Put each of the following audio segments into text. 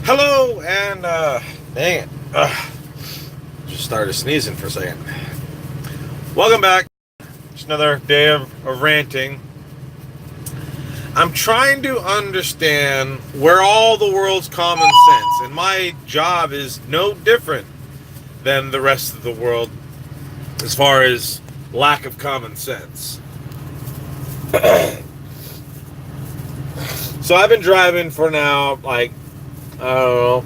Hello, and dang it, just started sneezing for a second. Welcome back. It's another day of ranting. I'm trying to understand where all the world's common sense, and my job is no different than the rest of the world as far as lack of common sense. So I've been driving for now, like, I don't know,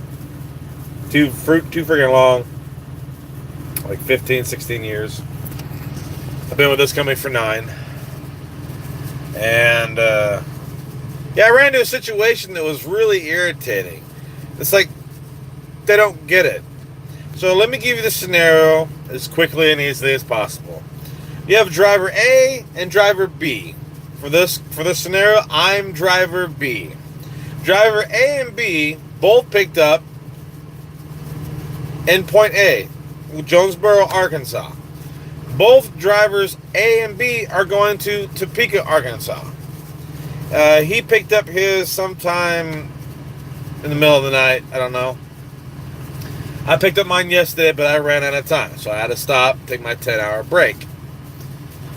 too freaking long, like 15, 16 years. I've been with this company for 9. And, yeah, I ran into a situation that was really irritating. It's like, they don't get it. So let me give you the scenario as quickly and easily as possible. You have driver A and driver B. For this scenario, I'm driver B. Driver A and B both picked up in point A, Jonesboro, Arkansas. Both drivers A and B are going to Topeka, Arkansas. He picked up his sometime in the middle of the night. I don't know. I picked up mine yesterday, but I ran out of time, so I had to stop, take my 10-hour break.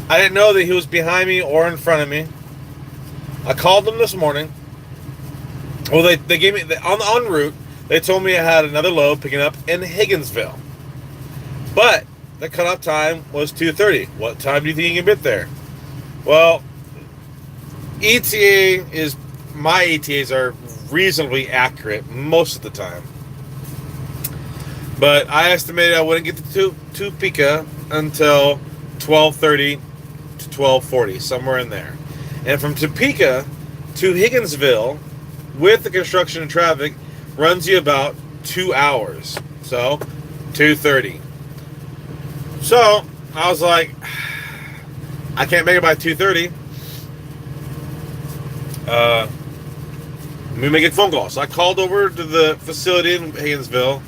I didn't know that he was behind me or in front of me. I called them this morning. Well, they gave me, en route, they told me I had another load picking up in Higginsville. But the cutoff time was 2:30. What time do you think you can get there? Well, my ETAs are reasonably accurate most of the time. But I estimated I wouldn't get to Topeka until 12:30 to 12:40, somewhere in there. And from Topeka to Higginsville, with the construction and traffic, runs you about 2 hours. So, 2:30. So, I was like, I can't make it by 2:30. Let me make a phone call. So I called over to the facility in Higginsville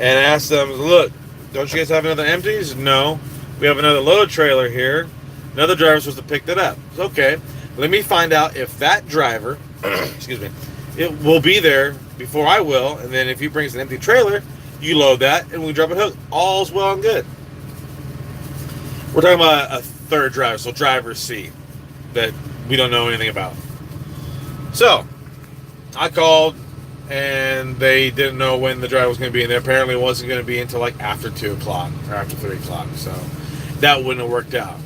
and asked them, look, don't you guys have another empty? He said, no. We have another load trailer here. Another driver's supposed to pick that up. It's okay. Let me find out if that driver, excuse me, it will be there before I will. And then if he brings an empty trailer, you load that and we drop a hook. All's well and good. We're talking about a third driver, so driver C, that we don't know anything about. So, I called, and they didn't know when the driver was going to be in there. Apparently, it wasn't going to be until like after 2 o'clock or after 3 o'clock, so that wouldn't have worked out.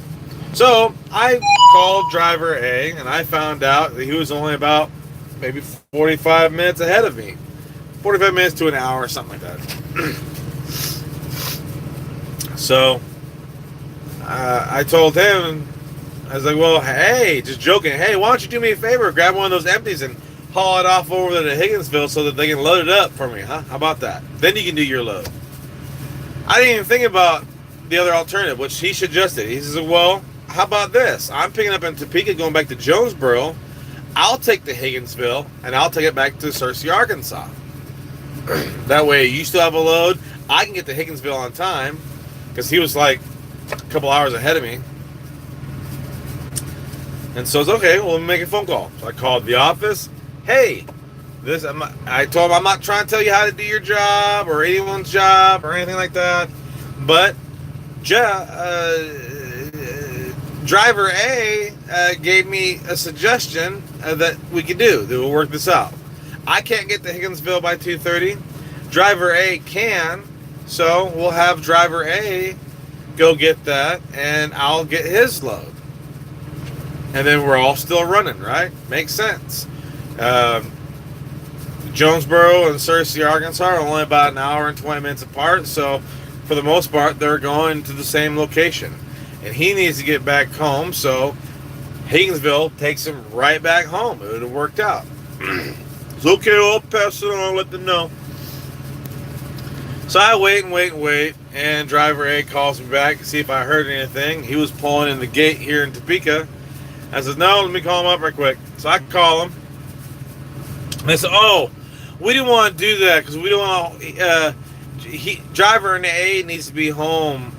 So, I called driver A, and I found out that he was only about maybe 45 minutes ahead of me. 45 minutes to an hour or something like that. So, I told him, I was like, well, hey, just joking. Hey, why don't you do me a favor? Grab one of those empties and haul it off over to Higginsville so that they can load it up for me, huh? How about that? Then you can do your load. I didn't even think about the other alternative, which he suggested. He says, well, how about this? I'm picking up in Topeka, going back to Jonesboro. I'll take the Higginsville, and I'll take it back to Searcy, Arkansas. That way, you still have a load. I can get to Higginsville on time, because he was like a couple hours ahead of me. And so it's okay, well, let me make a phone call. So I called the office. Hey, I told him I'm not trying to tell you how to do your job or anyone's job or anything like that. But driver A gave me a suggestion that we could do, that we'll work this out. I can't get to Higginsville by 2:30. Driver A can, so we'll have driver A go get that, and I'll get his load. And then we're all still running, right? Makes sense. Jonesboro and Searcy, Arkansas are only about an hour and 20 minutes apart, so for the most part, they're going to the same location. And he needs to get back home, so Higginsville takes him right back home. It would have worked out. It's okay, I'll pass it on, let them know. So I wait, and driver A calls me back to see if I heard anything. He was pulling in the gate here in Topeka. I said, no, let me call him up right quick. So I call him. And they said, oh, we didn't want to do that because we don't want driver A needs to be home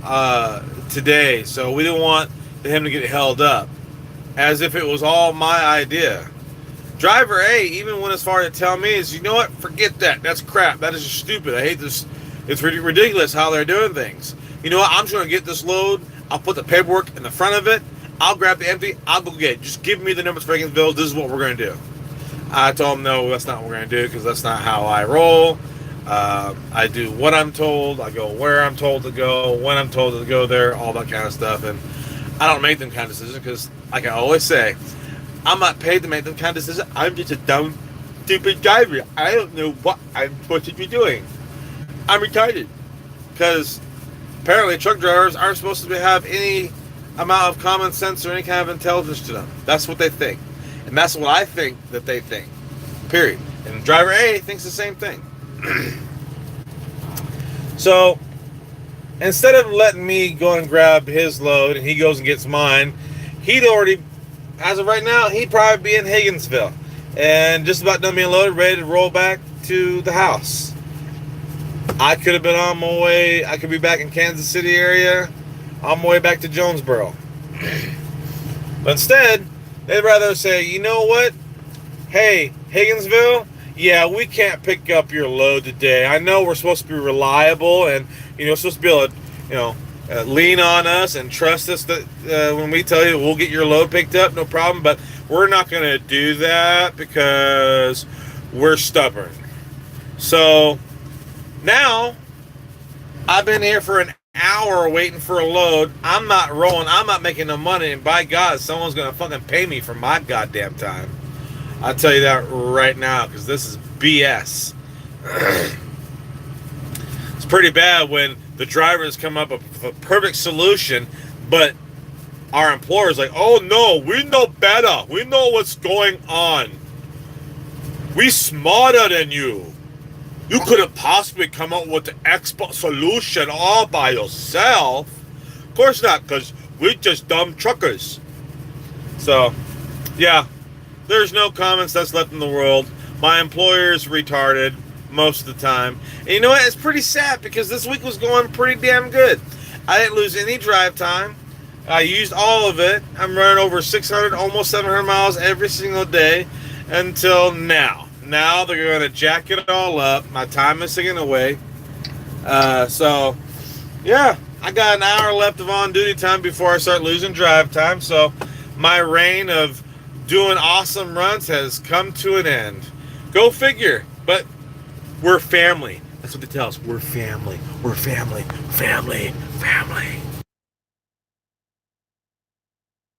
today. So we didn't want him to get held up. As if it was all my idea. Driver A even went as far to tell me is, you know what? Forget that. That's crap. That is just stupid. I hate this. It's ridiculous how they're doing things. You know what? I'm just going to get this load. I'll put the paperwork in the front of it. I'll grab the empty. I'll go get it. Just give me the numbers for Higginsville. This is what we're going to do. I told him, no, that's not what we're going to do because that's not how I roll. I do what I'm told. I go where I'm told to go, when I'm told to go there, all that kind of stuff. And I don't make them kind of decisions because, like I always say, I'm not paid to make them kind of decisions. I'm just a dumb, stupid driver. I don't know what I'm supposed to be doing. I'm retarded. Because apparently truck drivers aren't supposed to have any amount of common sense or any kind of intelligence to them. That's what they think. And that's what I think that they think. Period. And driver A thinks the same thing. So, instead of letting me go and grab his load and he goes and gets mine, he'd already, as of right now, he'd probably be in Higginsville and just about done being loaded, ready to roll back to the house. I could have been on my way. I could be back in Kansas City area on my way back to Jonesboro. But instead, they'd rather say, you know what? Hey, Higginsville, yeah, we can't pick up your load today. I know we're supposed to be reliable and, supposed to be able to, lean on us and trust us that when we tell you we'll get your load picked up, no problem. But we're not going to do that because we're stubborn. So now I've been here for an hour waiting for a load. I'm not rolling. I'm not making no money. And by God, someone's going to fucking pay me for my goddamn time. I'll tell you that right now because this is BS. It's pretty bad when the drivers come up with a perfect solution, but our employer's like, oh no, we know better. We know what's going on. We smarter than you. You couldn't possibly come up with the expert solution all by yourself. Of course not, because we're just dumb truckers. So, yeah, there's no common sense left in the world. My employer's retarded most of the time. And you know what? It's pretty sad because this week was going pretty damn good. I didn't lose any drive time. I used all of it. I'm running over 600, almost 700 miles every single day until now. Now they're going to jack it all up. My time is ticking away. So, yeah, I got an hour left of on-duty time before I start losing drive time. So my reign of doing awesome runs has come to an end. Go figure. But we're family. That's what they tell us. We're family. We're family. Family. Family.